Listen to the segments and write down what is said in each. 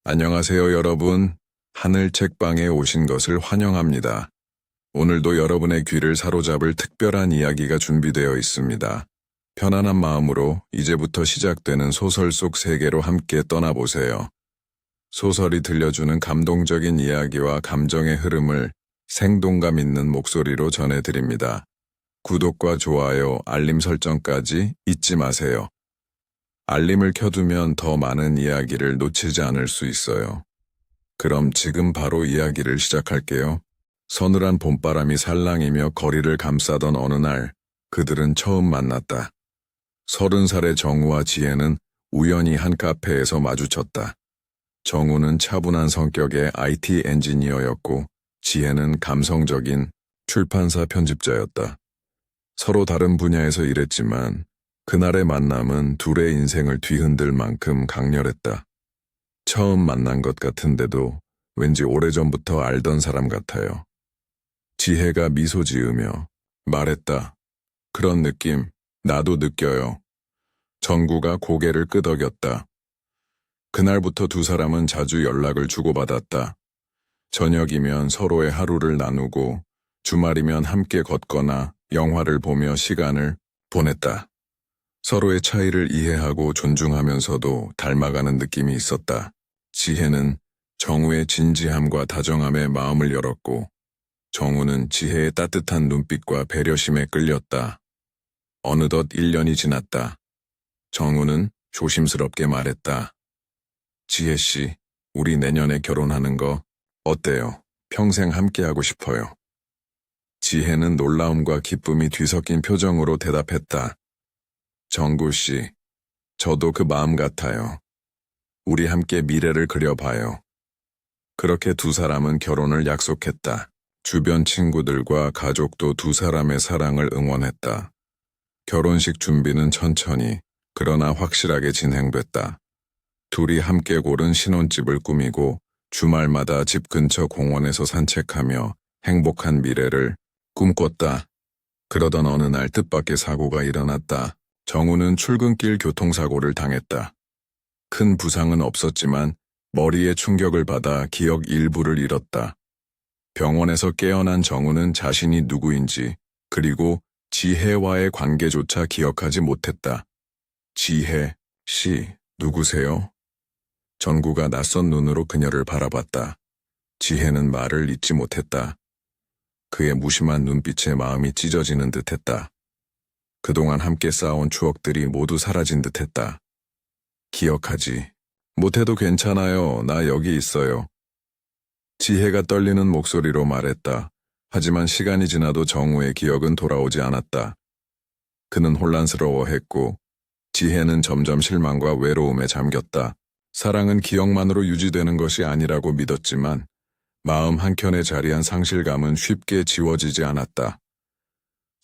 안녕하세요, 여러분. 하늘 책방에 오신 것을 환영합니다. 오늘도 여러분의 귀를 사로잡을 특별한 이야기가 준비되어 있습니다. 편안한 마음으로 이제부터 시작되는 소설 속 세계로 함께 떠나보세요. 소설이 들려주는 감동적인 이야기와 감정의 흐름을 생동감 있는 목소리로 전해드립니다. 구독과 좋아요, 알림 설정까지 잊지 마세요. 알림을 켜두면 더 많은 이야기를 놓치지 않을 수 있어요. 그럼 지금 바로 이야기를 시작할게요. 서늘한 봄바람이 살랑이며 거리를 감싸던 어느 날, 그들은 처음 만났다. 30살의 정우와 지혜는 우연히 한 카페에서 마주쳤다. 정우는 차분한 성격의 IT 엔지니어였고, 지혜는 감성적인 출판사 편집자였다. 서로 다른 분야에서 일했지만, 그날의 만남은 둘의 인생을 뒤흔들 만큼 강렬했다. 처음 만난 것 같은데도 왠지 오래전부터 알던 사람 같아요. 지혜가 미소 지으며 말했다. 그런 느낌 나도 느껴요. 정구가 고개를 끄덕였다. 그날부터 두 사람은 자주 연락을 주고받았다. 저녁이면 서로의 하루를 나누고 주말이면 함께 걷거나 영화를 보며 시간을 보냈다. 서로의 차이를 이해하고 존중하면서도 닮아가는 느낌이 있었다. 지혜는 정우의 진지함과 다정함에 마음을 열었고, 정우는 지혜의 따뜻한 눈빛과 배려심에 끌렸다. 어느덧 1년이 지났다. 정우는 조심스럽게 말했다. 지혜 씨, 우리 내년에 결혼하는 거 어때요? 평생 함께하고 싶어요. 지혜는 놀라움과 기쁨이 뒤섞인 표정으로 대답했다. 정구 씨, 저도 그 마음 같아요. 우리 함께 미래를 그려봐요. 그렇게 두 사람은 결혼을 약속했다. 주변 친구들과 가족도 두 사람의 사랑을 응원했다. 결혼식 준비는 천천히, 그러나 확실하게 진행됐다. 둘이 함께 고른 신혼집을 꾸미고 주말마다 집 근처 공원에서 산책하며 행복한 미래를 꿈꿨다. 그러던 어느 날 뜻밖의 사고가 일어났다. 정우는 출근길 교통사고를 당했다. 큰 부상은 없었지만 머리에 충격을 받아 기억 일부를 잃었다. 병원에서 깨어난 정우는 자신이 누구인지 그리고 지혜와의 관계조차 기억하지 못했다. 지혜 씨, 누구세요? 정구가 낯선 눈으로 그녀를 바라봤다. 지혜는 말을 잇지 못했다. 그의 무심한 눈빛에 마음이 찢어지는 듯했다. 그동안 함께 쌓아온 추억들이 모두 사라진 듯했다. 기억하지 못해도 괜찮아요. 나 여기 있어요. 지혜가 떨리는 목소리로 말했다. 하지만 시간이 지나도 정우의 기억은 돌아오지 않았다. 그는 혼란스러워했고 지혜는 점점 실망과 외로움에 잠겼다. 사랑은 기억만으로 유지되는 것이 아니라고 믿었지만 마음 한켠에 자리한 상실감은 쉽게 지워지지 않았다.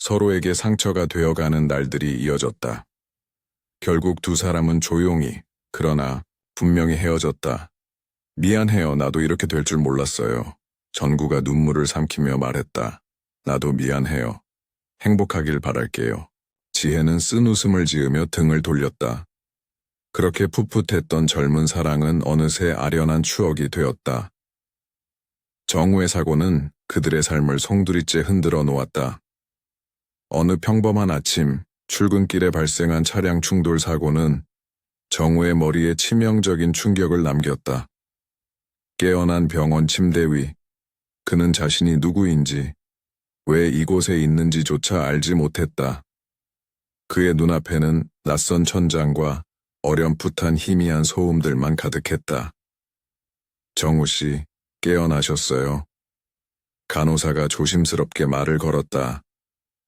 서로에게 상처가 되어가는 날들이 이어졌다. 결국 두 사람은 조용히, 그러나 분명히 헤어졌다. 미안해요. 나도 이렇게 될 줄 몰랐어요. 전구가 눈물을 삼키며 말했다. 나도 미안해요. 행복하길 바랄게요. 지혜는 쓴 웃음을 지으며 등을 돌렸다. 그렇게 풋풋했던 젊은 사랑은 어느새 아련한 추억이 되었다. 정우의 사고는 그들의 삶을 송두리째 흔들어 놓았다. 어느 평범한 아침, 출근길에 발생한 차량 충돌 사고는 정우의 머리에 치명적인 충격을 남겼다. 깨어난 병원 침대 위, 그는 자신이 누구인지, 왜 이곳에 있는지조차 알지 못했다. 그의 눈앞에는 낯선 천장과 어렴풋한 희미한 소음들만 가득했다. 정우 씨, 깨어나셨어요. 간호사가 조심스럽게 말을 걸었다.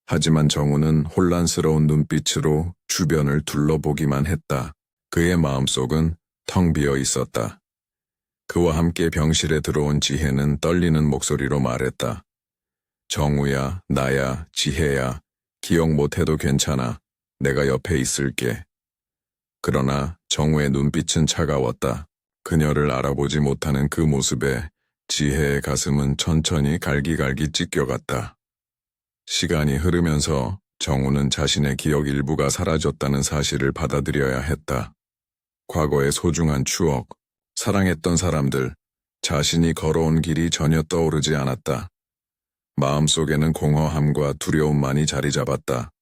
하지만 정우는 혼란스러운 눈빛으로 주변을 둘러보기만 했다. 그의 마음속은 텅 비어 있었다. 그와 함께 병실에 들어온 지혜는 떨리는 목소리로 말했다. 정우야, 나야, 지혜야, 기억 못해도 괜찮아. 내가 옆에 있을게. 그러나 정우의 눈빛은 차가웠다. 그녀를 알아보지 못하는 그 모습에 지혜의 가슴은 천천히 갈기갈기 찢겨갔다. 시간이 흐르면서 정우는 자신의 기억 일부가 사라졌다는 사실을 받아들여야 했다. 과거의 소중한 추억, 사랑했던 사람들, 자신이 걸어온 길이 전혀 떠오르지 않았다. 마음속에는 공허함과 두려움만이 자리 잡았다.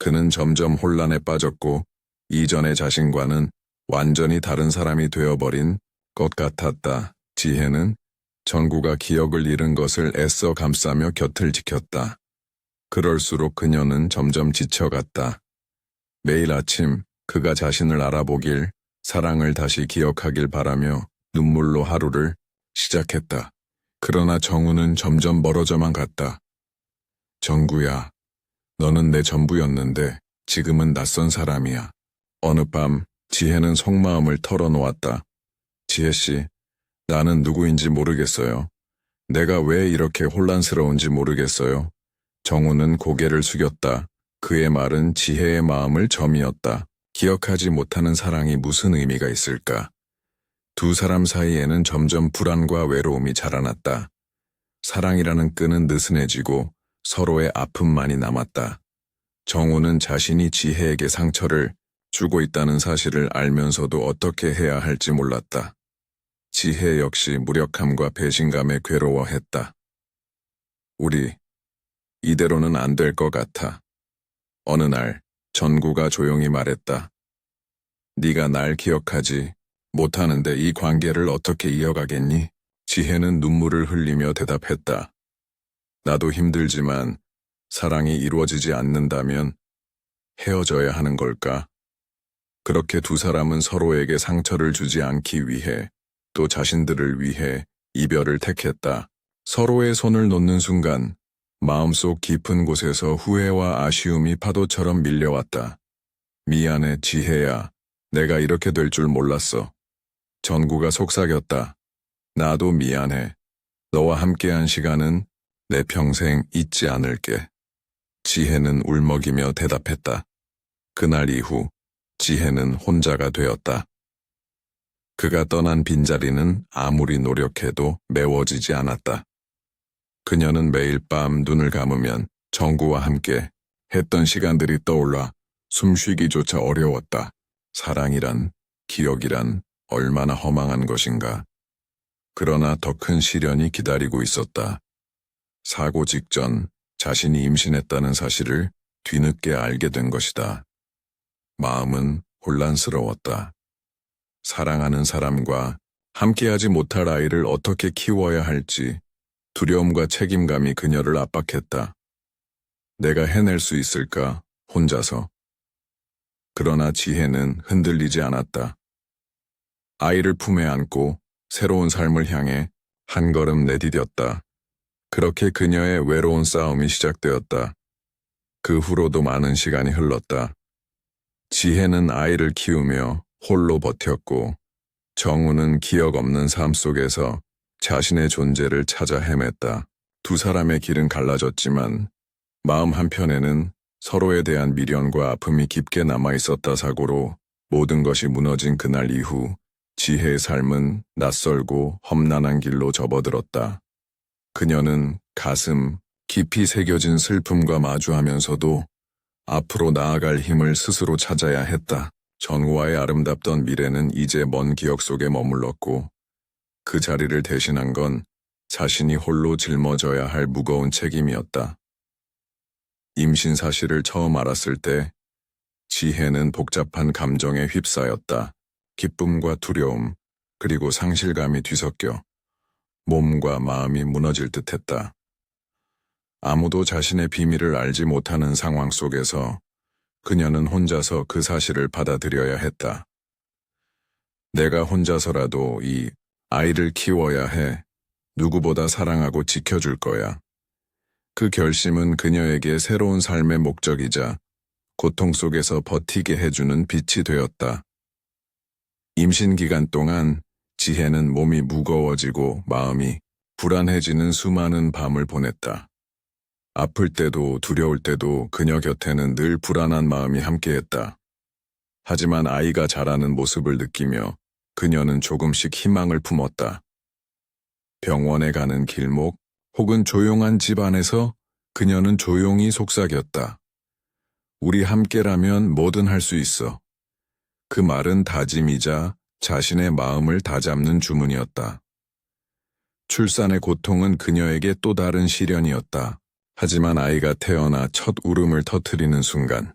그는 점점 혼란에 빠졌고 이전의 자신과는 완전히 다른 사람이 되어버린 것 같았다. 지혜는 전구가 기억을 잃은 것을 애써 감싸며 곁을 지켰다. 그럴수록 그녀는 점점 지쳐갔다. 매일 아침 그가 자신을 알아보길, 사랑을 다시 기억하길 바라며 눈물로 하루를 시작했다. 그러나 정우는 점점 멀어져만 갔다. 정구야, 너는 내 전부였는데 지금은 낯선 사람이야. 어느 밤 지혜는 속마음을 털어놓았다. 지혜씨, 나는 누구인지 모르겠어요. 내가 왜 이렇게 혼란스러운지 모르겠어요. 정우는 고개를 숙였다. 그의 말은 지혜의 마음을 점이었다. 기억하지 못하는 사랑이 무슨 의미가 있을까? 두 사람 사이에는 점점 불안과 외로움이 자라났다. 사랑이라는 끈은 느슨해지고 서로의 아픔만이 남았다. 정우는 자신이 지혜에게 상처를 주고 있다는 사실을 알면서도 어떻게 해야 할지 몰랐다. 지혜 역시 무력함과 배신감에 괴로워했다. 우리 이대로는 안 될 것 같아. 어느 날 전구가 조용히 말했다. 네가 날 기억하지 못하는데 이 관계를 어떻게 이어가겠니? 지혜는 눈물을 흘리며 대답했다. 나도 힘들지만 사랑이 이루어지지 않는다면 헤어져야 하는 걸까? 그렇게 두 사람은 서로에게 상처를 주지 않기 위해 또 자신들을 위해 이별을 택했다. 서로의 손을 놓는 순간 마음속 깊은 곳에서 후회와 아쉬움이 파도처럼 밀려왔다. 미안해, 지혜야. 내가 이렇게 될 줄 몰랐어. 전구가 속삭였다. 나도 미안해. 너와 함께한 시간은 내 평생 잊지 않을게. 지혜는 울먹이며 대답했다. 그날 이후 지혜는 혼자가 되었다. 그가 떠난 빈자리는 아무리 노력해도 메워지지 않았다. 그녀는 매일 밤 눈을 감으면 정구와 함께 했던 시간들이 떠올라 숨쉬기조차 어려웠다. 사랑이란, 기억이란 얼마나 허망한 것인가. 그러나 더 큰 시련이 기다리고 있었다. 사고 직전 자신이 임신했다는 사실을 뒤늦게 알게 된 것이다. 마음은 혼란스러웠다. 사랑하는 사람과 함께하지 못할 아이를 어떻게 키워야 할지 두려움과 책임감이 그녀를 압박했다. 내가 해낼 수 있을까, 혼자서? 그러나 지혜는 흔들리지 않았다. 아이를 품에 안고 새로운 삶을 향해 한 걸음 내디뎠다. 그렇게 그녀의 외로운 싸움이 시작되었다. 그 후로도 많은 시간이 흘렀다. 지혜는 아이를 키우며 홀로 버텼고 정우는 기억 없는 삶 속에서 자신의 존재를 찾아 헤맸다. 두 사람의 길은 갈라졌지만 마음 한편에는 서로에 대한 미련과 아픔이 깊게 남아있었다. 사고로 모든 것이 무너진 그날 이후 지혜의 삶은 낯설고 험난한 길로 접어들었다. 그녀는 가슴 깊이 새겨진 슬픔과 마주하면서도 앞으로 나아갈 힘을 스스로 찾아야 했다. 전우와의 아름답던 미래는 이제 먼 기억 속에 머물렀고 그 자리를 대신한 건 자신이 홀로 짊어져야 할 무거운 책임이었다. 임신 사실을 처음 알았을 때 지혜는 복잡한 감정에 휩싸였다. 기쁨과 두려움, 그리고 상실감이 뒤섞여 몸과 마음이 무너질 듯했다. 아무도 자신의 비밀을 알지 못하는 상황 속에서 그녀는 혼자서 그 사실을 받아들여야 했다. 내가 혼자서라도 이 아이를 키워야 해. 누구보다 사랑하고 지켜줄 거야. 그 결심은 그녀에게 새로운 삶의 목적이자 고통 속에서 버티게 해주는 빛이 되었다. 임신 기간 동안 지혜는 몸이 무거워지고 마음이 불안해지는 수많은 밤을 보냈다. 아플 때도 두려울 때도 그녀 곁에는 늘 불안한 마음이 함께했다. 하지만 아이가 자라는 모습을 느끼며 그녀는 조금씩 희망을 품었다. 병원에 가는 길목 혹은 조용한 집 안에서 그녀는 조용히 속삭였다. 우리 함께라면 뭐든 할 수 있어. 그 말은 다짐이자 자신의 마음을 다잡는 주문이었다. 출산의 고통은 그녀에게 또 다른 시련이었다. 하지만 아이가 태어나 첫 울음을 터뜨리는 순간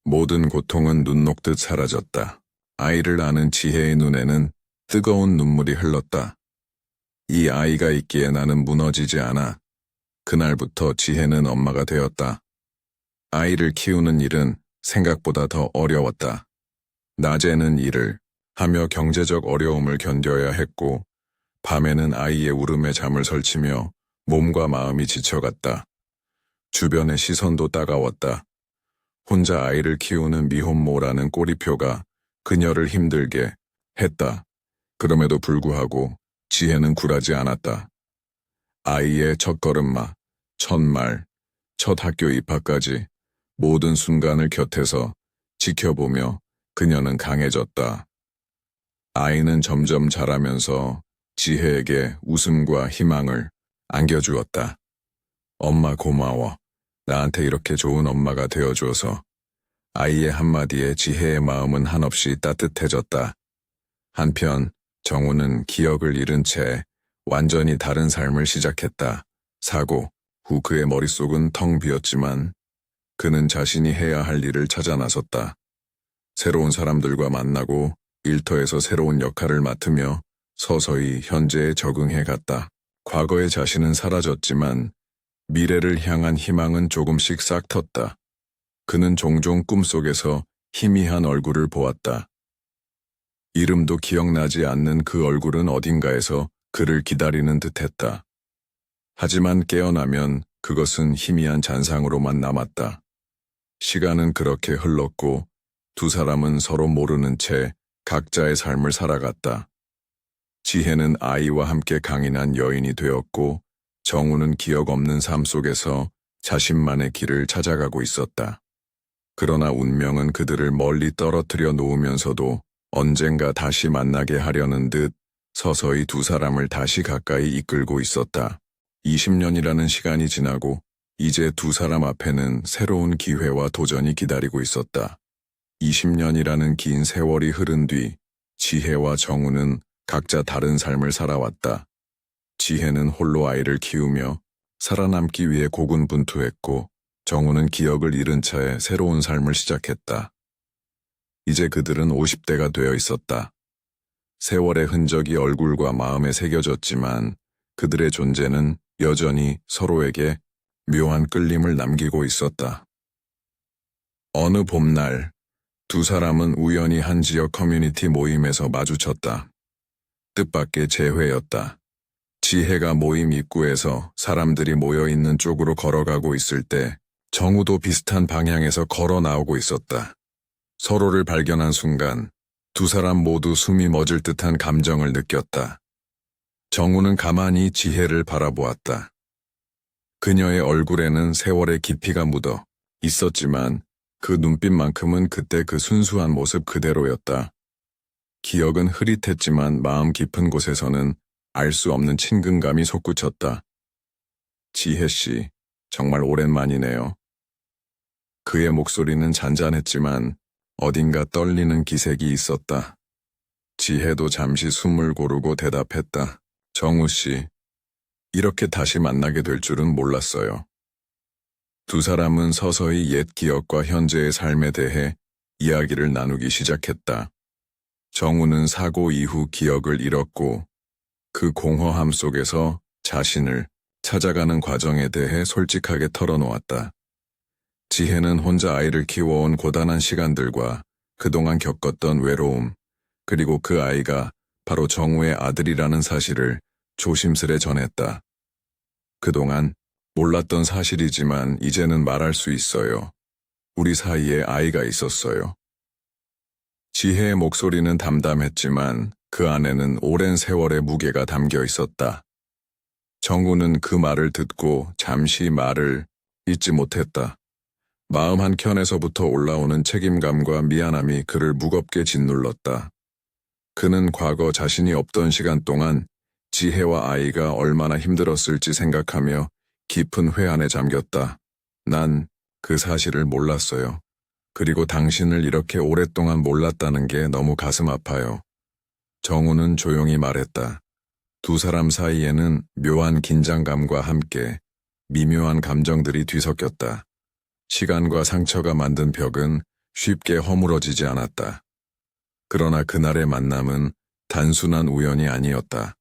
모든 고통은 눈 녹듯 사라졌다. 아이를 아는 지혜의 눈에는 뜨거운 눈물이 흘렀다. 이 아이가 있기에 나는 무너지지 않아. 그날부터 지혜는 엄마가 되었다. 아이를 키우는 일은 생각보다 더 어려웠다. 낮에는 일을 하며 경제적 어려움을 견뎌야 했고, 밤에는 아이의 울음에 잠을 설치며 몸과 마음이 지쳐갔다. 주변의 시선도 따가웠다. 혼자 아이를 키우는 미혼모라는 꼬리표가 그녀를 힘들게 했다. 그럼에도 불구하고 지혜는 굴하지 않았다. 아이의 첫걸음마, 첫말, 첫 학교 입학까지 모든 순간을 곁에서 지켜보며 그녀는 강해졌다. 아이는 점점 자라면서 지혜에게 웃음과 희망을 안겨주었다. 엄마 고마워. 나한테 이렇게 좋은 엄마가 되어줘서. 아이의 한마디에 지혜의 마음은 한없이 따뜻해졌다. 한편 정우는 기억을 잃은 채 완전히 다른 삶을 시작했다. 사고 후 그의 머릿속은 텅 비었지만 그는 자신이 해야 할 일을 찾아 나섰다. 새로운 사람들과 만나고 일터에서 새로운 역할을 맡으며 서서히 현재에 적응해 갔다. 과거의 자신은 사라졌지만 미래를 향한 희망은 조금씩 싹 텄다. 그는 종종 꿈속에서 희미한 얼굴을 보았다. 이름도 기억나지 않는 그 얼굴은 어딘가에서 그를 기다리는 듯했다. 하지만 깨어나면 그것은 희미한 잔상으로만 남았다. 시간은 그렇게 흘렀고 두 사람은 서로 모르는 채 각자의 삶을 살아갔다. 지혜는 아이와 함께 강인한 여인이 되었고 정우는 기억 없는 삶 속에서 자신만의 길을 찾아가고 있었다. 그러나 운명은 그들을 멀리 떨어뜨려 놓으면서도 언젠가 다시 만나게 하려는 듯 서서히 두 사람을 다시 가까이 이끌고 있었다. 20년이라는 시간이 지나고 이제 두 사람 앞에는 새로운 기회와 도전이 기다리고 있었다. 20년이라는 긴 세월이 흐른 뒤 지혜와 정우는 각자 다른 삶을 살아왔다. 지혜는 홀로 아이를 키우며 살아남기 위해 고군분투했고 정우는 기억을 잃은 채 새로운 삶을 시작했다. 이제 그들은 50대가 되어 있었다. 세월의 흔적이 얼굴과 마음에 새겨졌지만 그들의 존재는 여전히 서로에게 묘한 끌림을 남기고 있었다. 어느 봄날 두 사람은 우연히 한 지역 커뮤니티 모임에서 마주쳤다. 뜻밖의 재회였다. 지혜가 모임 입구에서 사람들이 모여있는 쪽으로 걸어가고 있을 때 정우도 비슷한 방향에서 걸어 나오고 있었다. 서로를 발견한 순간 두 사람 모두 숨이 멎을 듯한 감정을 느꼈다. 정우는 가만히 지혜를 바라보았다. 그녀의 얼굴에는 세월의 깊이가 묻어 있었지만 그 눈빛만큼은 그때 그 순수한 모습 그대로였다. 기억은 흐릿했지만 마음 깊은 곳에서는 알 수 없는 친근감이 솟구쳤다. 지혜 씨, 정말 오랜만이네요. 그의 목소리는 잔잔했지만 어딘가 떨리는 기색이 있었다. 지혜도 잠시 숨을 고르고 대답했다. 정우 씨, 이렇게 다시 만나게 될 줄은 몰랐어요. 두 사람은 서서히 옛 기억과 현재의 삶에 대해 이야기를 나누기 시작했다. 정우는 사고 이후 기억을 잃었고 그 공허함 속에서 자신을 찾아가는 과정에 대해 솔직하게 털어놓았다. 지혜는 혼자 아이를 키워온 고단한 시간들과 그동안 겪었던 외로움, 그리고 그 아이가 바로 정우의 아들이라는 사실을 조심스레 전했다. 그동안 몰랐던 사실이지만 이제는 말할 수 있어요. 우리 사이에 아이가 있었어요. 지혜의 목소리는 담담했지만 그 안에는 오랜 세월의 무게가 담겨 있었다. 정우는 그 말을 듣고 잠시 말을 잇지 못했다. 마음 한켠에서부터 올라오는 책임감과 미안함이 그를 무겁게 짓눌렀다. 그는 과거 자신이 없던 시간 동안 지혜와 아이가 얼마나 힘들었을지 생각하며 깊은 회한에 잠겼다. 난 그 사실을 몰랐어요. 그리고 당신을 이렇게 오랫동안 몰랐다는 게 너무 가슴 아파요. 정우는 조용히 말했다. 두 사람 사이에는 묘한 긴장감과 함께 미묘한 감정들이 뒤섞였다. 시간과 상처가 만든 벽은 쉽게 허물어지지 않았다. 그러나 그날의 만남은 단순한 우연이 아니었다.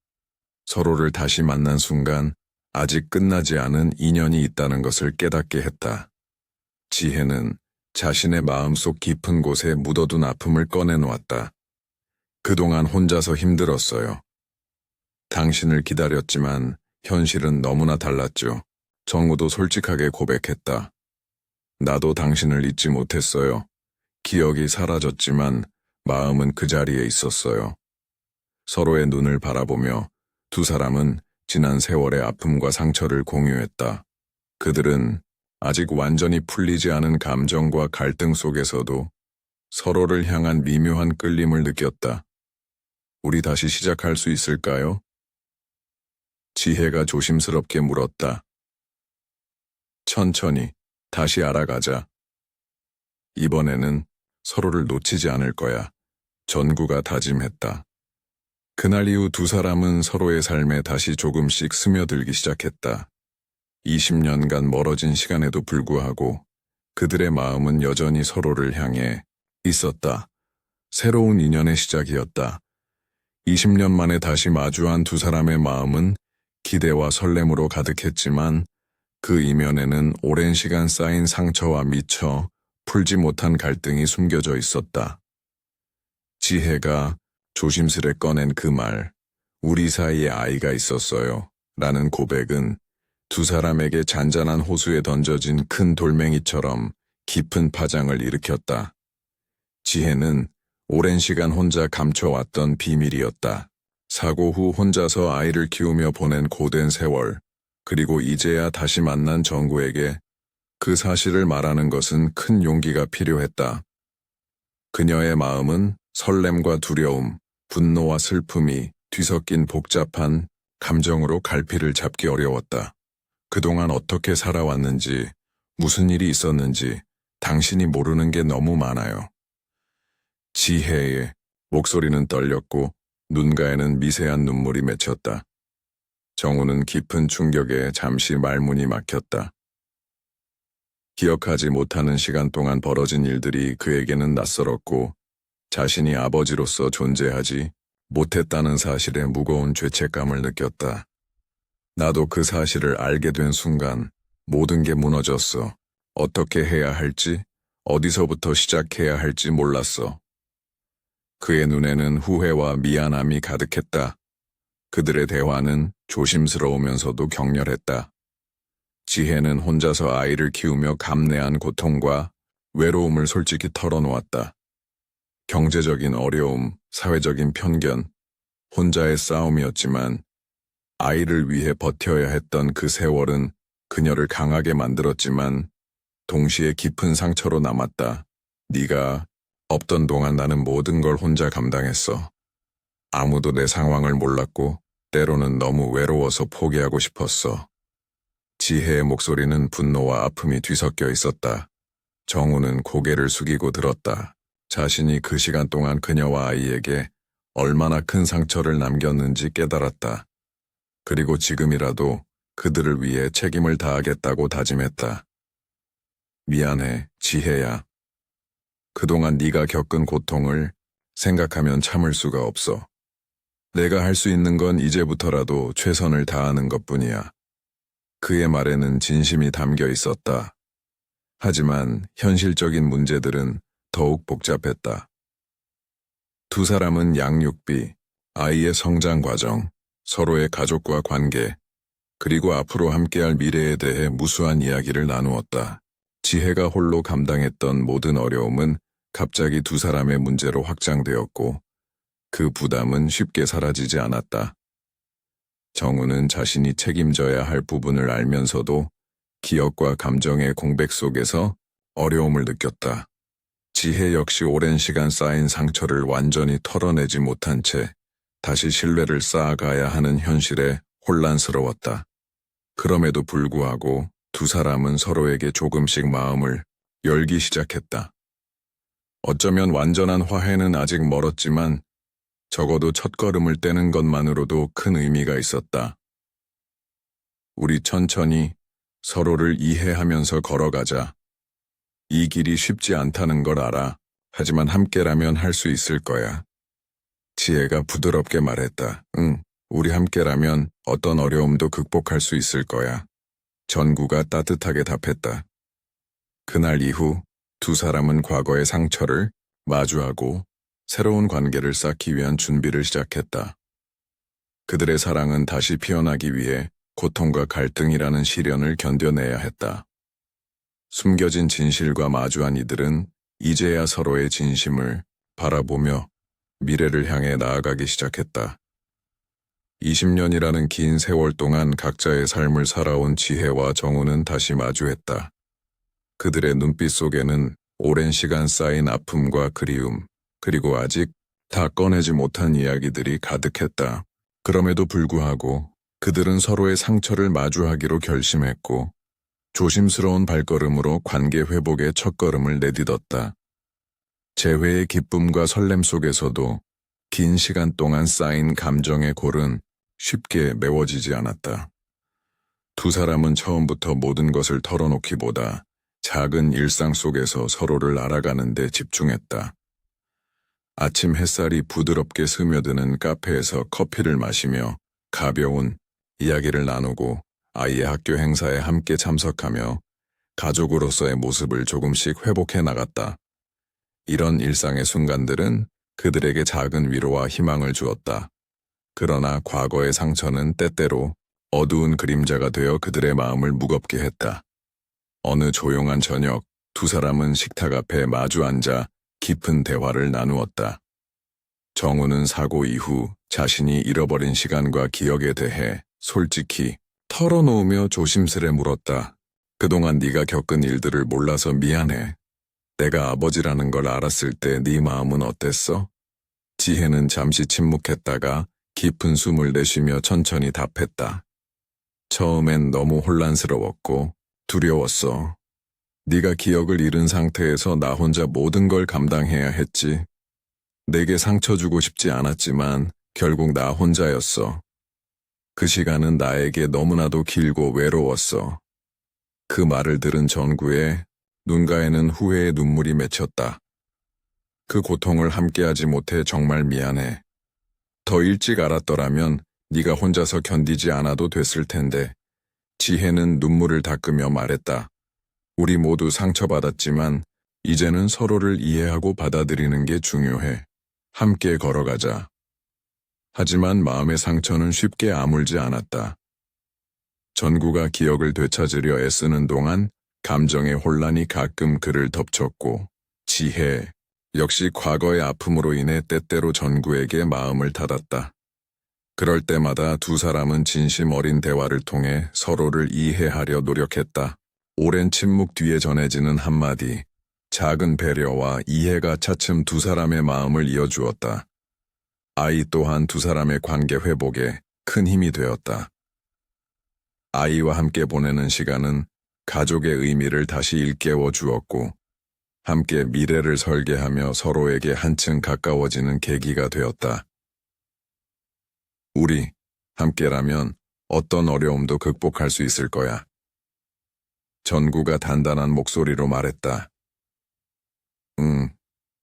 서로를 다시 만난 순간 아직 끝나지 않은 인연이 있다는 것을 깨닫게 했다. 지혜는 자신의 마음속 깊은 곳에 묻어둔 아픔을 꺼내놓았다. 그동안 혼자서 힘들었어요. 당신을 기다렸지만 현실은 너무나 달랐죠. 정우도 솔직하게 고백했다. 나도 당신을 잊지 못했어요. 기억이 사라졌지만 마음은 그 자리에 있었어요. 서로의 눈을 바라보며 두 사람은 지난 세월의 아픔과 상처를 공유했다. 그들은 아직 완전히 풀리지 않은 감정과 갈등 속에서도 서로를 향한 미묘한 끌림을 느꼈다. 우리 다시 시작할 수 있을까요? 지혜가 조심스럽게 물었다. 천천히 다시 알아가자. 이번에는 서로를 놓치지 않을 거야. 전구가 다짐했다. 그날 이후 두 사람은 서로의 삶에 다시 조금씩 스며들기 시작했다. 20년간 멀어진 시간에도 불구하고 그들의 마음은 여전히 서로를 향해 있었다. 새로운 인연의 시작이었다. 20년 만에 다시 마주한 두 사람의 마음은 기대와 설렘으로 가득했지만 그 이면에는 오랜 시간 쌓인 상처와 미처 풀지 못한 갈등이 숨겨져 있었다. 지혜가 조심스레 꺼낸 그 말, 우리 사이에 아이가 있었어요. 라는 고백은 두 사람에게 잔잔한 호수에 던져진 큰 돌멩이처럼 깊은 파장을 일으켰다. 지혜는 오랜 시간 혼자 감춰왔던 비밀이었다. 사고 후 혼자서 아이를 키우며 보낸 고된 세월, 그리고 이제야 다시 만난 정구에게 그 사실을 말하는 것은 큰 용기가 필요했다. 그녀의 마음은 설렘과 두려움, 분노와 슬픔이 뒤섞인 복잡한 감정으로 갈피를 잡기 어려웠다. 그동안 어떻게 살아왔는지, 무슨 일이 있었는지 당신이 모르는 게 너무 많아요. 지혜의 목소리는 떨렸고 눈가에는 미세한 눈물이 맺혔다. 정우는 깊은 충격에 잠시 말문이 막혔다. 기억하지 못하는 시간 동안 벌어진 일들이 그에게는 낯설었고 자신이 아버지로서 존재하지 못했다는 사실에 무거운 죄책감을 느꼈다. 나도 그 사실을 알게 된 순간 모든 게 무너졌어. 어떻게 해야 할지, 어디서부터 시작해야 할지 몰랐어. 그의 눈에는 후회와 미안함이 가득했다. 그들의 대화는 조심스러우면서도 격렬했다. 지혜는 혼자서 아이를 키우며 감내한 고통과 외로움을 솔직히 털어놓았다. 경제적인 어려움, 사회적인 편견, 혼자의 싸움이었지만 아이를 위해 버텨야 했던 그 세월은 그녀를 강하게 만들었지만 동시에 깊은 상처로 남았다. 네가 없던 동안 나는 모든 걸 혼자 감당했어. 아무도 내 상황을 몰랐고 때로는 너무 외로워서 포기하고 싶었어. 지혜의 목소리는 분노와 아픔이 뒤섞여 있었다. 정우는 고개를 숙이고 들었다. 자신이 그 시간 동안 그녀와 아이에게 얼마나 큰 상처를 남겼는지 깨달았다. 그리고 지금이라도 그들을 위해 책임을 다하겠다고 다짐했다. 미안해, 지혜야. 그동안 네가 겪은 고통을 생각하면 참을 수가 없어. 내가 할 수 있는 건 이제부터라도 최선을 다하는 것뿐이야. 그의 말에는 진심이 담겨 있었다. 하지만 현실적인 문제들은 더욱 복잡했다. 두 사람은 양육비, 아이의 성장 과정, 서로의 가족과 관계, 그리고 앞으로 함께할 미래에 대해 무수한 이야기를 나누었다. 지혜가 홀로 감당했던 모든 어려움은 갑자기 두 사람의 문제로 확장되었고 그 부담은 쉽게 사라지지 않았다. 정우는 자신이 책임져야 할 부분을 알면서도 기억과 감정의 공백 속에서 어려움을 느꼈다. 지혜 역시 오랜 시간 쌓인 상처를 완전히 털어내지 못한 채 다시 신뢰를 쌓아가야 하는 현실에 혼란스러웠다. 그럼에도 불구하고 두 사람은 서로에게 조금씩 마음을 열기 시작했다. 어쩌면 완전한 화해는 아직 멀었지만 적어도 첫걸음을 떼는 것만으로도 큰 의미가 있었다. 우리 천천히 서로를 이해하면서 걸어가자. 이 길이 쉽지 않다는 걸 알아. 하지만 함께라면 할 수 있을 거야. 지혜가 부드럽게 말했다. 응, 우리 함께라면 어떤 어려움도 극복할 수 있을 거야. 전구가 따뜻하게 답했다. 그날 이후 두 사람은 과거의 상처를 마주하고 새로운 관계를 쌓기 위한 준비를 시작했다. 그들의 사랑은 다시 피어나기 위해 고통과 갈등이라는 시련을 견뎌내야 했다. 숨겨진 진실과 마주한 이들은 이제야 서로의 진심을 바라보며 미래를 향해 나아가기 시작했다. 20년이라는 긴 세월 동안 각자의 삶을 살아온 지혜와 정우는 다시 마주했다. 그들의 눈빛 속에는 오랜 시간 쌓인 아픔과 그리움, 그리고 아직 다 꺼내지 못한 이야기들이 가득했다. 그럼에도 불구하고 그들은 서로의 상처를 마주하기로 결심했고 조심스러운 발걸음으로 관계 회복의 첫걸음을 내딛었다. 재회의 기쁨과 설렘 속에서도 긴 시간 동안 쌓인 감정의 골은 쉽게 메워지지 않았다. 두 사람은 처음부터 모든 것을 털어놓기보다 작은 일상 속에서 서로를 알아가는 데 집중했다. 아침 햇살이 부드럽게 스며드는 카페에서 커피를 마시며 가벼운 이야기를 나누고 아이의 학교 행사에 함께 참석하며 가족으로서의 모습을 조금씩 회복해 나갔다. 이런 일상의 순간들은 그들에게 작은 위로와 희망을 주었다. 그러나 과거의 상처는 때때로 어두운 그림자가 되어 그들의 마음을 무겁게 했다. 어느 조용한 저녁, 두 사람은 식탁 앞에 마주 앉아 깊은 대화를 나누었다. 정우는 사고 이후 자신이 잃어버린 시간과 기억에 대해 솔직히 털어놓으며 조심스레 물었다. 그동안 네가 겪은 일들을 몰라서 미안해. 내가 아버지라는 걸 알았을 때 네 마음은 어땠어? 지혜는 잠시 침묵했다가 깊은 숨을 내쉬며 천천히 답했다. 처음엔 너무 혼란스러웠고 두려웠어. 네가 기억을 잃은 상태에서 나 혼자 모든 걸 감당해야 했지. 내게 상처 주고 싶지 않았지만 결국 나 혼자였어. 그 시간은 나에게 너무나도 길고 외로웠어. 그 말을 들은 전구의 눈가에는 후회의 눈물이 맺혔다. 그 고통을 함께하지 못해 정말 미안해. 더 일찍 알았더라면 네가 혼자서 견디지 않아도 됐을 텐데. 지혜는 눈물을 닦으며 말했다. 우리 모두 상처받았지만 이제는 서로를 이해하고 받아들이는 게 중요해. 함께 걸어가자. 하지만 마음의 상처는 쉽게 아물지 않았다. 전구가 기억을 되찾으려 애쓰는 동안 감정의 혼란이 가끔 그를 덮쳤고 지혜 역시 과거의 아픔으로 인해 때때로 전구에게 마음을 닫았다. 그럴 때마다 두 사람은 진심 어린 대화를 통해 서로를 이해하려 노력했다. 오랜 침묵 뒤에 전해지는 한마디, 작은 배려와 이해가 차츰 두 사람의 마음을 이어주었다. 아이 또한 두 사람의 관계 회복에 큰 힘이 되었다. 아이와 함께 보내는 시간은 가족의 의미를 다시 일깨워 주었고, 함께 미래를 설계하며 서로에게 한층 가까워지는 계기가 되었다. 우리 함께라면 어떤 어려움도 극복할 수 있을 거야. 전구가 단단한 목소리로 말했다.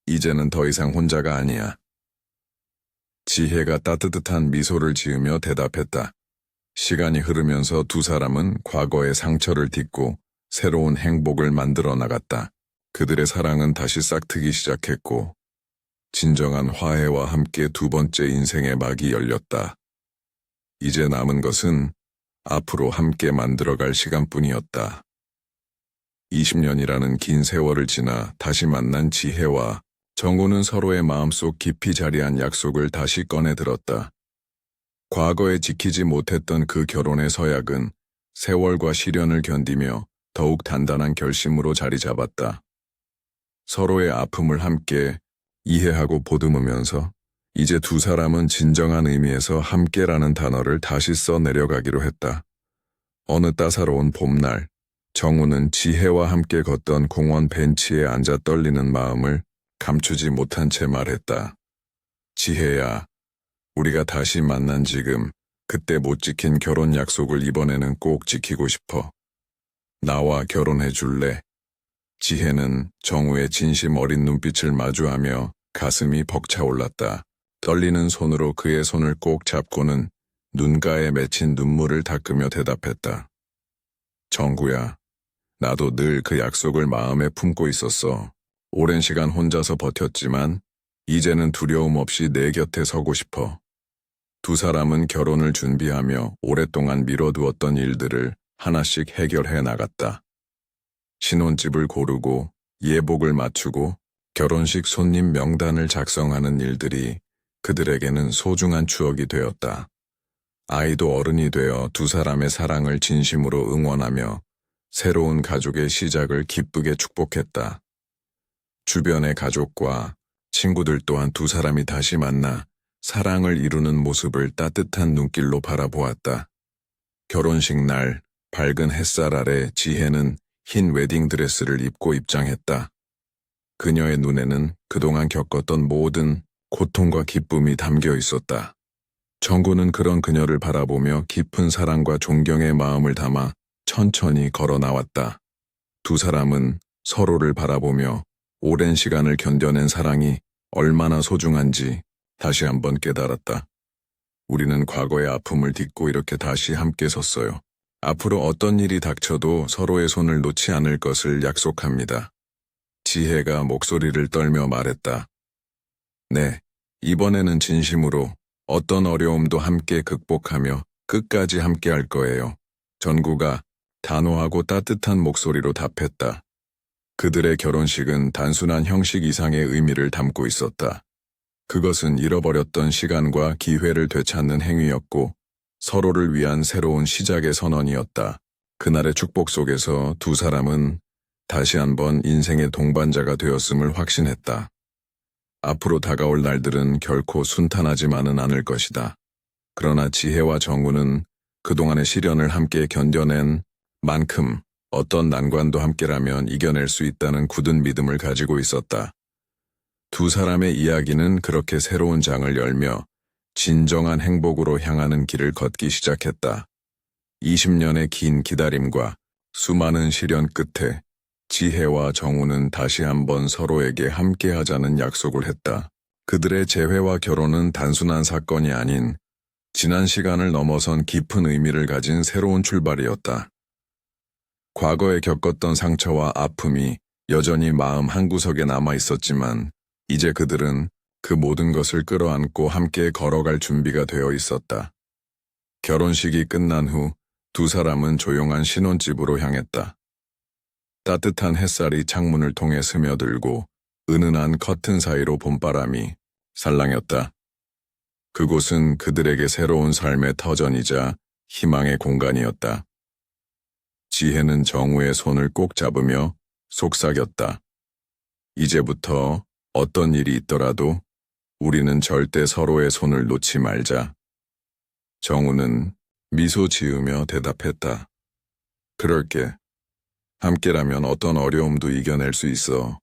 이제는 더 이상 혼자가 아니야. 지혜가 따뜻한 미소를 지으며 대답했다. 시간이 흐르면서 두 사람은 과거의 상처를 딛고 새로운 행복을 만들어 나갔다. 그들의 사랑은 다시 싹트기 시작했고 진정한 화해와 함께 두 번째 인생의 막이 열렸다. 이제 남은 것은 앞으로 함께 만들어갈 시간뿐이었다. 20년이라는 긴 세월을 지나 다시 만난 지혜와 정우는 서로의 마음속 깊이 자리한 약속을 다시 꺼내 들었다. 과거에 지키지 못했던 그 결혼의 서약은 세월과 시련을 견디며 더욱 단단한 결심으로 자리 잡았다. 서로의 아픔을 함께 이해하고 보듬으면서 이제 두 사람은 진정한 의미에서 함께라는 단어를 다시 써 내려가기로 했다. 어느 따사로운 봄날, 정우는 지혜와 함께 걷던 공원 벤치에 앉아 떨리는 마음을 감추지 못한 채 말했다. 지혜야, 우리가 다시 만난 지금, 그때 못 지킨 결혼 약속을 이번에는 꼭 지키고 싶어. 나와 결혼해 줄래? 지혜는 정우의 진심 어린 눈빛을 마주하며 가슴이 벅차올랐다. 떨리는 손으로 그의 손을 꼭 잡고는 눈가에 맺힌 눈물을 닦으며 대답했다. 정구야, 나도 늘 그 약속을 마음에 품고 있었어. 오랜 시간 혼자서 버텼지만 이제는 두려움 없이 내 곁에 서고 싶어. 두 사람은 결혼을 준비하며 오랫동안 미뤄두었던 일들을 하나씩 해결해 나갔다. 신혼집을 고르고 예복을 맞추고 결혼식 손님 명단을 작성하는 일들이 그들에게는 소중한 추억이 되었다. 아이도 어른이 되어 두 사람의 사랑을 진심으로 응원하며 새로운 가족의 시작을 기쁘게 축복했다. 주변의 가족과 친구들 또한 두 사람이 다시 만나 사랑을 이루는 모습을 따뜻한 눈길로 바라보았다. 결혼식 날 밝은 햇살 아래 지혜는 흰 웨딩드레스를 입고 입장했다. 그녀의 눈에는 그동안 겪었던 모든 고통과 기쁨이 담겨 있었다. 정구는 그런 그녀를 바라보며 깊은 사랑과 존경의 마음을 담아 천천히 걸어 나왔다. 두 사람은 서로를 바라보며 오랜 시간을 견뎌낸 사랑이 얼마나 소중한지 다시 한번 깨달았다. 우리는 과거의 아픔을 딛고 이렇게 다시 함께 섰어요. 앞으로 어떤 일이 닥쳐도 서로의 손을 놓지 않을 것을 약속합니다. 지혜가 목소리를 떨며 말했다. 네, 이번에는 진심으로 어떤 어려움도 함께 극복하며 끝까지 함께 할 거예요. 전구가 단호하고 따뜻한 목소리로 답했다. 그들의 결혼식은 단순한 형식 이상의 의미를 담고 있었다. 그것은 잃어버렸던 시간과 기회를 되찾는 행위였고 서로를 위한 새로운 시작의 선언이었다. 그날의 축복 속에서 두 사람은 다시 한번 인생의 동반자가 되었음을 확신했다. 앞으로 다가올 날들은 결코 순탄하지만은 않을 것이다. 그러나 지혜와 정우는 그동안의 시련을 함께 견뎌낸 만큼 어떤 난관도 함께라면 이겨낼 수 있다는 굳은 믿음을 가지고 있었다. 두 사람의 이야기는 그렇게 새로운 장을 열며 진정한 행복으로 향하는 길을 걷기 시작했다. 20년의 긴 기다림과 수많은 시련 끝에 지혜와 정우는 다시 한번 서로에게 함께하자는 약속을 했다. 그들의 재회와 결혼은 단순한 사건이 아닌 지난 시간을 넘어선 깊은 의미를 가진 새로운 출발이었다. 과거에 겪었던 상처와 아픔이 여전히 마음 한구석에 남아 있었지만 이제 그들은 그 모든 것을 끌어안고 함께 걸어갈 준비가 되어 있었다. 결혼식이 끝난 후 두 사람은 조용한 신혼집으로 향했다. 따뜻한 햇살이 창문을 통해 스며들고 은은한 커튼 사이로 봄바람이 살랑였다. 그곳은 그들에게 새로운 삶의 터전이자 희망의 공간이었다. 지혜는 정우의 손을 꼭 잡으며 속삭였다. 이제부터 어떤 일이 있더라도 우리는 절대 서로의 손을 놓지 말자. 정우는 미소 지으며 대답했다. 그럴게. 함께라면 어떤 어려움도 이겨낼 수 있어.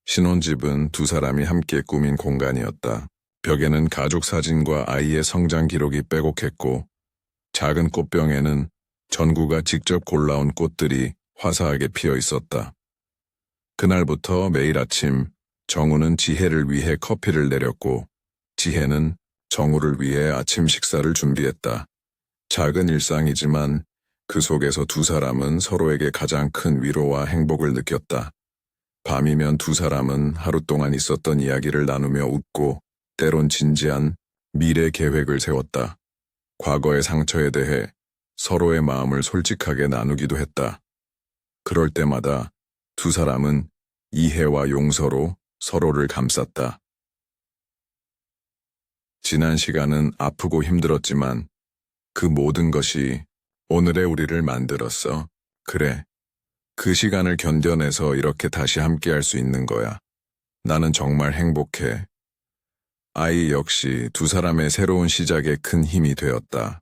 신혼집은 두 사람이 함께 꾸민 공간이었다. 벽에는 가족 사진과 아이의 성장 기록이 빼곡했고 작은 꽃병에는 전구가 직접 골라온 꽃들이 화사하게 피어 있었다. 그날부터 매일 아침 정우는 지혜를 위해 커피를 내렸고 지혜는 정우를 위해 아침 식사를 준비했다. 작은 일상이지만 그 속에서 두 사람은 서로에게 가장 큰 위로와 행복을 느꼈다. 밤이면 두 사람은 하루 동안 있었던 이야기를 나누며 웃고 때론 진지한 미래 계획을 세웠다. 과거의 상처에 대해 서로의 마음을 솔직하게 나누기도 했다. 그럴 때마다 두 사람은 이해와 용서로 서로를 감쌌다. 지난 시간은 아프고 힘들었지만 그 모든 것이 오늘의 우리를 만들었어. 그래. 그 시간을 견뎌내서 이렇게 다시 함께할 수 있는 거야. 나는 정말 행복해. 아이 역시 두 사람의 새로운 시작에 큰 힘이 되었다.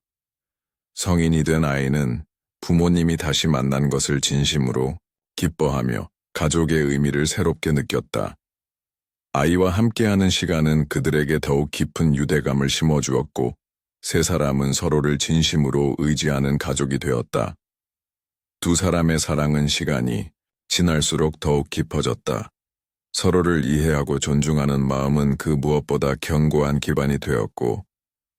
성인이 된 아이는 부모님이 다시 만난 것을 진심으로 기뻐하며 가족의 의미를 새롭게 느꼈다. 아이와 함께하는 시간은 그들에게 더욱 깊은 유대감을 심어주었고, 세 사람은 서로를 진심으로 의지하는 가족이 되었다. 두 사람의 사랑은 시간이 지날수록 더욱 깊어졌다. 서로를 이해하고 존중하는 마음은 그 무엇보다 견고한 기반이 되었고,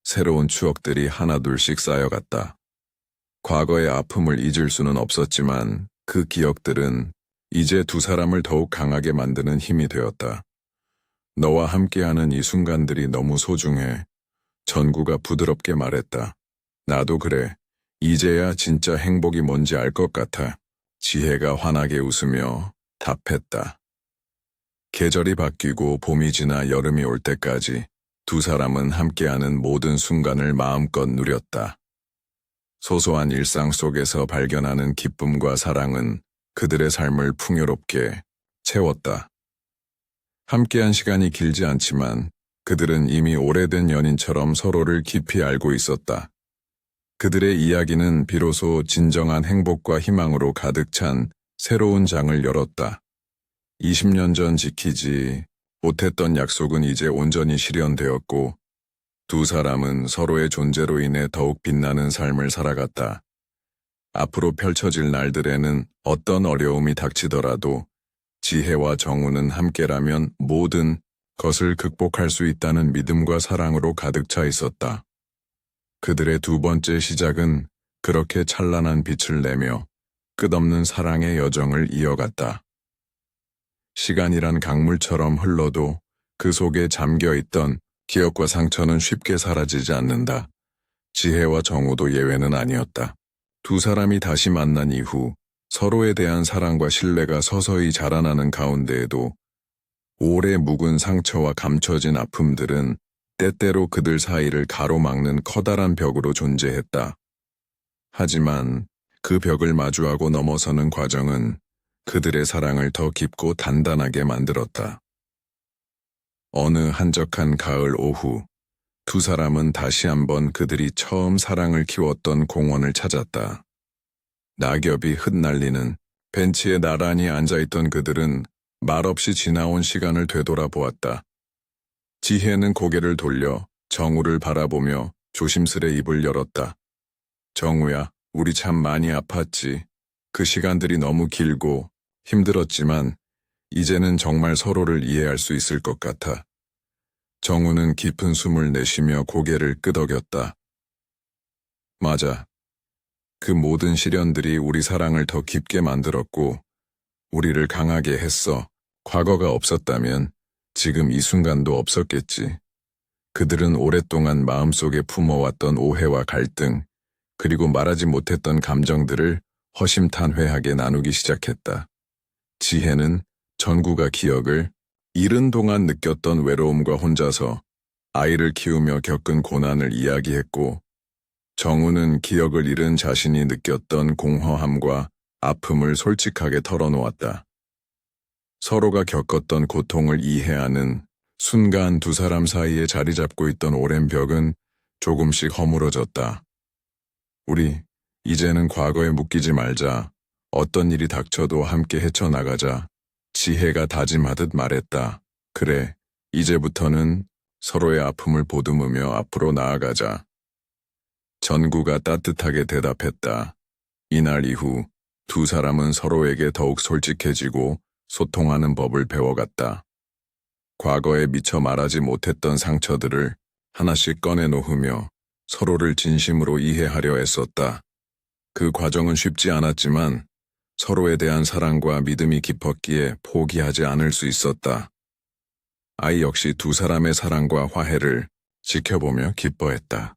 새로운 추억들이 하나둘씩 쌓여갔다. 과거의 아픔을 잊을 수는 없었지만 그 기억들은 이제 두 사람을 더욱 강하게 만드는 힘이 되었다. 너와 함께하는 이 순간들이 너무 소중해. 전구가 부드럽게 말했다. 나도 그래. 이제야 진짜 행복이 뭔지 알 것 같아. 지혜가 환하게 웃으며 답했다. 계절이 바뀌고 봄이 지나 여름이 올 때까지 두 사람은 함께하는 모든 순간을 마음껏 누렸다. 소소한 일상 속에서 발견하는 기쁨과 사랑은 그들의 삶을 풍요롭게 채웠다. 함께한 시간이 길지 않지만 그들은 이미 오래된 연인처럼 서로를 깊이 알고 있었다. 그들의 이야기는 비로소 진정한 행복과 희망으로 가득 찬 새로운 장을 열었다. 20년 전 지키지 못했던 약속은 이제 온전히 실현되었고, 두 사람은 서로의 존재로 인해 더욱 빛나는 삶을 살아갔다. 앞으로 펼쳐질 날들에는 어떤 어려움이 닥치더라도 지혜와 정우는 함께라면 모든 것을 극복할 수 있다는 믿음과 사랑으로 가득 차 있었다. 그들의 두 번째 시작은 그렇게 찬란한 빛을 내며 끝없는 사랑의 여정을 이어갔다. 시간이란 강물처럼 흘러도 그 속에 잠겨있던 기억과 상처는 쉽게 사라지지 않는다. 지혜와 정우도 예외는 아니었다. 두 사람이 다시 만난 이후 서로에 대한 사랑과 신뢰가 서서히 자라나는 가운데에도 오래 묵은 상처와 감춰진 아픔들은 때때로 그들 사이를 가로막는 커다란 벽으로 존재했다. 하지만 그 벽을 마주하고 넘어서는 과정은 그들의 사랑을 더 깊고 단단하게 만들었다. 어느 한적한 가을 오후, 두 사람은 다시 한번 그들이 처음 사랑을 키웠던 공원을 찾았다. 낙엽이 흩날리는 벤치에 나란히 앉아있던 그들은 말없이 지나온 시간을 되돌아보았다. 지혜는 고개를 돌려 정우를 바라보며 조심스레 입을 열었다. 정우야, 우리 참 많이 아팠지. 그 시간들이 너무 길고 힘들었지만 이제는 정말 서로를 이해할 수 있을 것 같아. 정우는 깊은 숨을 내쉬며 고개를 끄덕였다. 맞아. 그 모든 시련들이 우리 사랑을 더 깊게 만들었고 우리를 강하게 했어. 과거가 없었다면 지금 이 순간도 없었겠지. 그들은 오랫동안 마음속에 품어왔던 오해와 갈등, 그리고 말하지 못했던 감정들을 허심탄회하게 나누기 시작했다. 지혜는 전구가 기억을 잃은 동안 느꼈던 외로움과 혼자서 아이를 키우며 겪은 고난을 이야기했고, 정우는 기억을 잃은 자신이 느꼈던 공허함과 아픔을 솔직하게 털어놓았다. 서로가 겪었던 고통을 이해하는 순간 두 사람 사이에 자리 잡고 있던 오랜 벽은 조금씩 허물어졌다. 우리 이제는 과거에 묶이지 말자. 어떤 일이 닥쳐도 함께 헤쳐나가자. 지혜가 다짐하듯 말했다. 그래, 이제부터는 서로의 아픔을 보듬으며 앞으로 나아가자. 전구가 따뜻하게 대답했다. 이날 이후 두 사람은 서로에게 더욱 솔직해지고 소통하는 법을 배워갔다. 과거에 미처 말하지 못했던 상처들을 하나씩 꺼내놓으며 서로를 진심으로 이해하려 애썼다. 그 과정은 쉽지 않았지만 서로에 대한 사랑과 믿음이 깊었기에 포기하지 않을 수 있었다. 아이 역시 두 사람의 사랑과 화해를 지켜보며 기뻐했다.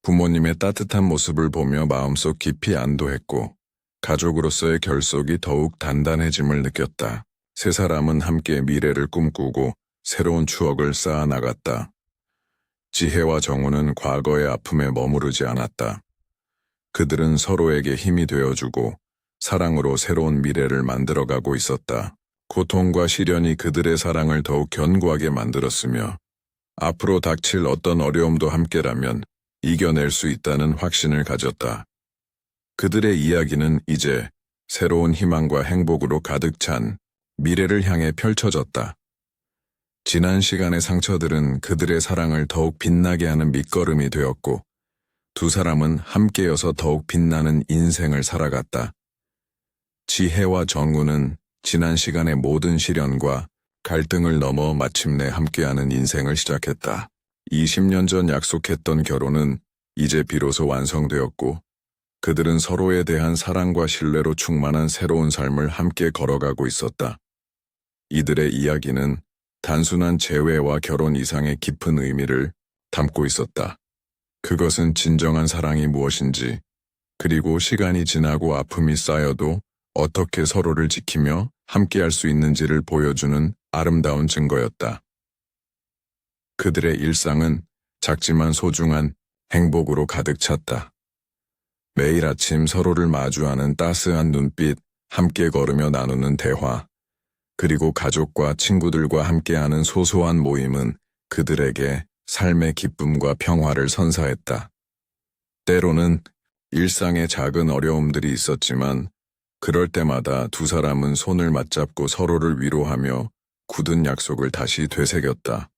부모님의 따뜻한 모습을 보며 마음속 깊이 안도했고 가족으로서의 결속이 더욱 단단해짐을 느꼈다. 세 사람은 함께 미래를 꿈꾸고 새로운 추억을 쌓아 나갔다. 지혜와 정우는 과거의 아픔에 머무르지 않았다. 그들은 서로에게 힘이 되어주고 사랑으로 새로운 미래를 만들어가고 있었다. 고통과 시련이 그들의 사랑을 더욱 견고하게 만들었으며 앞으로 닥칠 어떤 어려움도 함께라면 이겨낼 수 있다는 확신을 가졌다. 그들의 이야기는 이제 새로운 희망과 행복으로 가득 찬 미래를 향해 펼쳐졌다. 지난 시간의 상처들은 그들의 사랑을 더욱 빛나게 하는 밑거름이 되었고, 두 사람은 함께여서 더욱 빛나는 인생을 살아갔다. 지혜와 정우는 지난 시간의 모든 시련과 갈등을 넘어 마침내 함께하는 인생을 시작했다. 20년 전 약속했던 결혼은 이제 비로소 완성되었고, 그들은 서로에 대한 사랑과 신뢰로 충만한 새로운 삶을 함께 걸어가고 있었다. 이들의 이야기는 단순한 재회와 결혼 이상의 깊은 의미를 담고 있었다. 그것은 진정한 사랑이 무엇인지, 그리고 시간이 지나고 아픔이 쌓여도 어떻게 서로를 지키며 함께할 수 있는지를 보여주는 아름다운 증거였다. 그들의 일상은 작지만 소중한 행복으로 가득 찼다. 매일 아침 서로를 마주하는 따스한 눈빛, 함께 걸으며 나누는 대화, 그리고 가족과 친구들과 함께하는 소소한 모임은 그들에게 삶의 기쁨과 평화를 선사했다. 때로는 일상에 작은 어려움들이 있었지만 그럴 때마다 두 사람은 손을 맞잡고 서로를 위로하며 굳은 약속을 다시 되새겼다.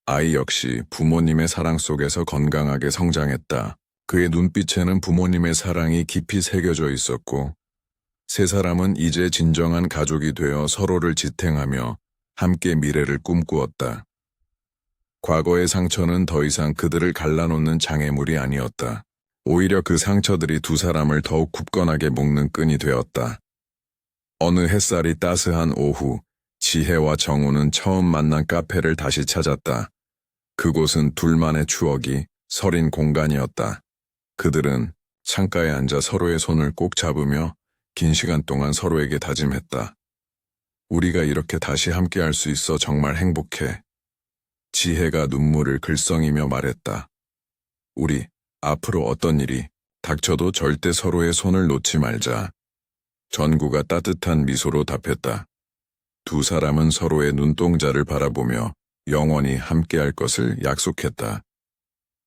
아이 역시 부모님의 사랑 속에서 건강하게 성장했다. 그의 눈빛에는 부모님의 사랑이 깊이 새겨져 있었고, 세 사람은 이제 진정한 가족이 되어 서로를 지탱하며 함께 미래를 꿈꾸었다. 과거의 상처는 더 이상 그들을 갈라놓는 장애물이 아니었다. 오히려 그 상처들이 두 사람을 더욱 굳건하게 묶는 끈이 되었다. 어느 햇살이 따스한 오후, 지혜와 정우는 처음 만난 카페를 다시 찾았다. 그곳은 둘만의 추억이 서린 공간이었다. 그들은 창가에 앉아 서로의 손을 꼭 잡으며 긴 시간 동안 서로에게 다짐했다. 우리가 이렇게 다시 함께할 수 있어 정말 행복해. 지혜가 눈물을 글썽이며 말했다. 우리 앞으로 어떤 일이 닥쳐도 절대 서로의 손을 놓지 말자. 전구가 따뜻한 미소로 답했다. 두 사람은 서로의 눈동자를 바라보며 영원히 함께할 것을 약속했다.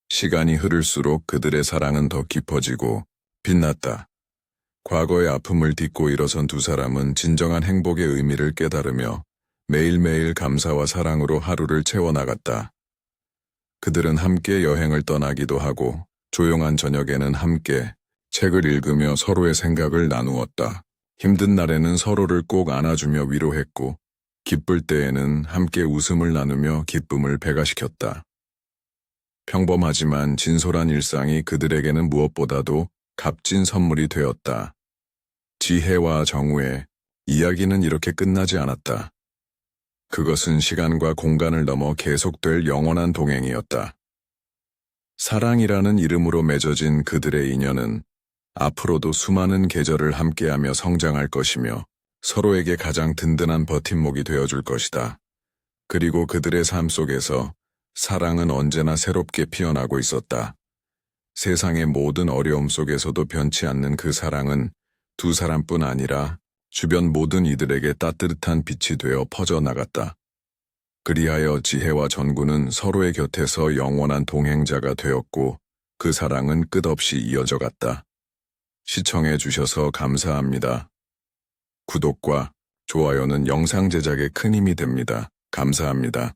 시간이 흐를수록 그들의 사랑은 더 깊어지고 빛났다. 과거의 아픔을 딛고 일어선 두 사람은 진정한 행복의 의미를 깨달으며 매일매일 감사와 사랑으로 하루를 채워나갔다. 그들은 함께 여행을 떠나기도 하고 조용한 저녁에는 함께 책을 읽으며 서로의 생각을 나누었다. 힘든 날에는 서로를 꼭 안아주며 위로했고 기쁠 때에는 함께 웃음을 나누며 기쁨을 배가시켰다. 평범하지만 진솔한 일상이 그들에게는 무엇보다도 값진 선물이 되었다. 지혜와 정우의 이야기는 이렇게 끝나지 않았다. 그것은 시간과 공간을 넘어 계속될 영원한 동행이었다. 사랑이라는 이름으로 맺어진 그들의 인연은 앞으로도 수많은 계절을 함께하며 성장할 것이며 서로에게 가장 든든한 버팀목이 되어줄 것이다. 그리고 그들의 삶 속에서 사랑은 언제나 새롭게 피어나고 있었다. 세상의 모든 어려움 속에서도 변치 않는 그 사랑은 두 사람뿐 아니라 주변 모든 이들에게 따뜻한 빛이 되어 퍼져나갔다. 그리하여 지혜와 전구는 서로의 곁에서 영원한 동행자가 되었고 그 사랑은 끝없이 이어져 갔다. 시청해 주셔서 감사합니다. 구독과 좋아요는 영상 제작에 큰 힘이 됩니다. 감사합니다.